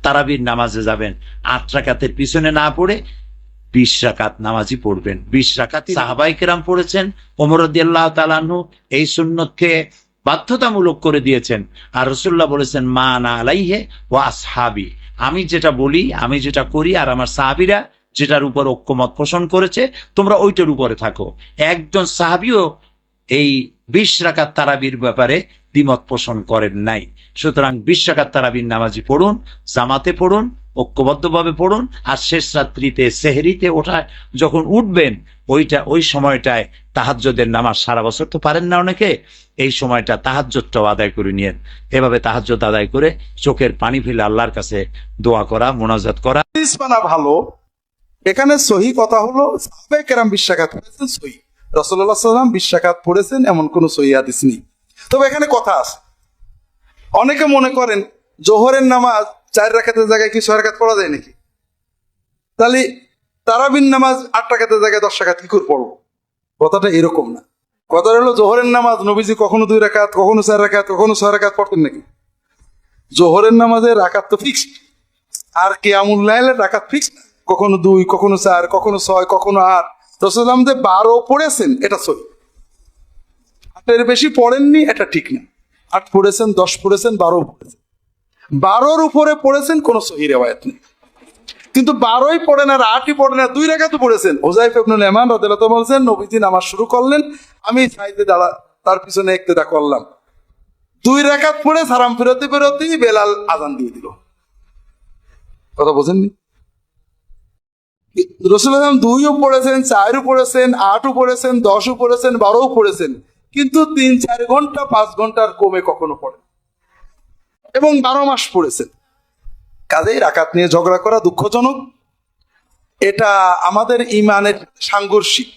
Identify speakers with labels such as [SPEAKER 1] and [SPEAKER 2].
[SPEAKER 1] তারাবির নামাজে যাবেন, 8 রাকাতের পিছনে না পড়ে 20 রাকাত নামাজই পড়বেন। 20 রাকাত সাহাবায়ে কেরাম পড়েছেন, ওমর রাদিয়াল্লাহু তাআলা আনহু এই সুন্নতকে বাধ্যতামূলক করে দিয়েছেন। আর রাসূলুল্লাহ বলেছেন, মা আনা আলাইহি ওয়া আসহাবি, আমি যেটা বলি, আমি যেটা করি, আর আমার সাহাবীরা যেটার উপর ঐক্যমত পোষণ করেছে, তোমরা ওইটার উপরে থাকো। একজন সাহাবীও এই 20 রাকাত তারাবির ব্যাপারে দ্বিমত পোষণ করেন নাই। সুতরাং 20 রাকাত তারাবির নামাজি পড়ুন, জামাতে পড়ুন, ঐক্যবদ্ধভাবে পড়ুন। আর শেষ রাত্রিতে সেহরিতে যখন উঠবেন, ওই সময়টায় তাহাজ্জুদের নামাজ, সারা বছর তো পারেন না অনেকে, এই সময়টা তাহাজ্জুদটাও আদায় করে নিয়েন। এভাবে তাহাজ্জুদ আদায় করে চোখের পানি ফেলে আল্লাহর কাছে দোয়া করা, মোনাজাত করা।
[SPEAKER 2] হাদিস মানা ভালো। এখানে সহি কথা হলো সাহাবায়ে কেরাম 20 রাকাত পড়েছেন, সহি। রাসূলুল্লাহ সাল্লাল্লাহু আলাইহি ওয়াসাল্লাম 20 রাকাত পড়েছেন, এমন কোন সহি হাদিস নেই। তবে এখানে কথা আছে, অনেকে মনে করেন জোহরের নামাজ 4 রাকাতের জায়গায় কি 6 রাকাত পড়া যায় নাকি? তাহলে তারাবির নামাজ 8 রাকাতের জায়গায় 10 রাকাত কি করে পড়বো? কথাটা এরকম না। কথাটা হলো জোহরের নামাজ নবীজি কখনো 2 রাকাত, কখনো 4 রাকাত, কখনো 6 রাকাত পড়তেন নাকি? জোহরের নামাজের রাকাত তো ফিক্সড, আর কিয়ামুল লাইলের রাকাত ফিক্সড, কখনো 2, কখনো 4, কখনো 6, কখনো 8। রাসূলুল্লাহ যে 12 পড়েছেন এটা সহি, 8-এর বেশি পড়েননি এটা ঠিক না। 8 পড়েছেন, 10 পড়েছেন, 12 পড়েছেন। 12-র উপরে পড়েছেন কোন সহি রিওয়ায়াত নেই। কিন্তু 12ই পড়েন আর 8ই পড়েন আর 2 রাকাতও পড়েছেন। হুযায়ফা ইবনুল ইয়ামান রাদিয়াল্লাহু তাআলা বলেন, নবীজি নামাজ শুরু করলেন, আমি সাইডে তার পিছনে ইক্তেদা করলাম। 2 রাকাত পড়ে সালাম ফেরতে ফেরতেই বেলাল আযান দিয়ে দিল। কথা বোঝেননি? রাসূলুল্লাহ 2ও পড়েছেন, 4ও পড়েছেন, 8ও পড়েছেন, 10ও পড়েছেন, 12ও পড়েছেন, কিন্তু 3-4 ঘন্টা 5 ঘন্টার কমে কখনো পড়েন, এবং 12 মাস পড়েছেন। কাজেই রাকাত নিয়ে ঝগড়া করা দুঃখজনক। এটা আমাদের ইমানের সাংঘর্ষিক।